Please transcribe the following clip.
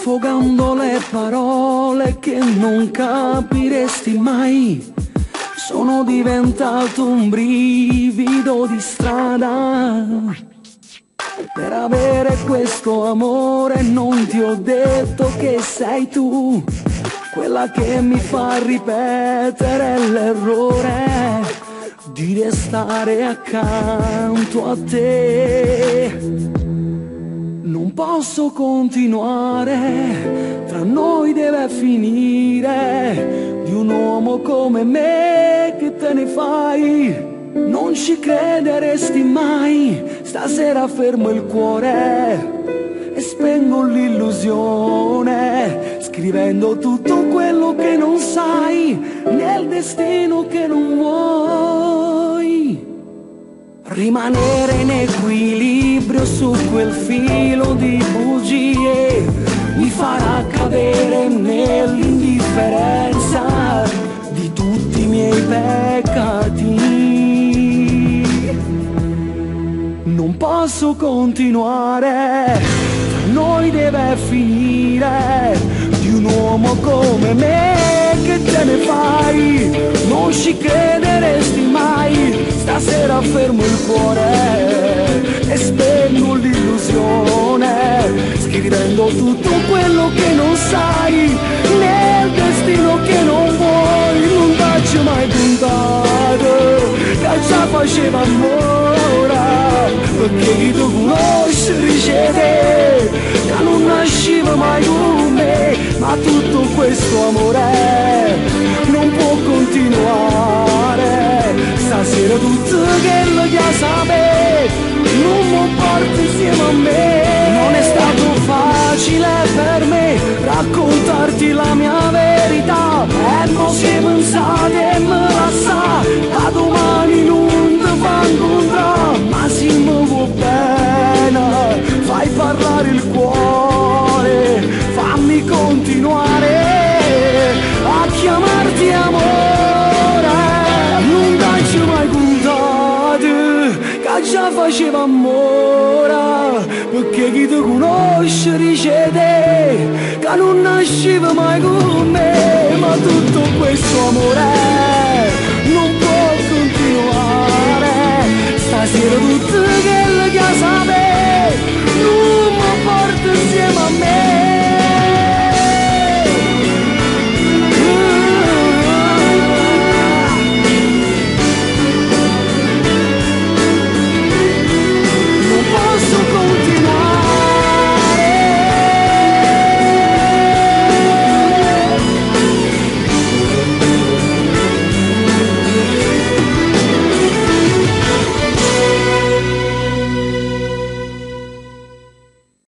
sfogando le parole che non capiresti mai. Sono diventato un brivido di strada. Per avere questo amore non ti ho detto che sei tu quella che mi fa ripetere l'errore di restare accanto a te. Non posso continuare, tra noi deve finire. Di un uomo come me che te ne fai? Non ci crederesti mai. Stasera fermo il cuore e spengo l'illusione, scrivendo tutto quello che non sai nel destino che non vuoi. Rimanere in equilibrio su quel filo di bugie mi farà cadere nell'indifferenza di tutti i miei peccati. Non posso continuare, noi deve finire. Di un uomo come me che te ne fai? Non ci crederesti mai. Stasera fermo il cuore e spengo l'illusione, scrivendo tutto quello che non sai nel destino che non vuoi. Non t'ho mai puntato che già faceva amore, perché chi tu conosci riceve che non nasceva mai con me. Ma tutto questo amore non può continuare. Stasera tutto quello che sapere non mi porta insieme a me. Non è stato facile per me raccontarti la mia verità, e non si è pensato e me la sa, da domani non ti fa incontrare. Ma se mi vuoi bene fai parlare il cuore, fammi continuare a chiamarti amore. Non t'ho mai contato che già faceva amore, perché chi ti conosce dice te che non nasceva mai con me. Ma tutto questo amore non può continuare. Stasera tutto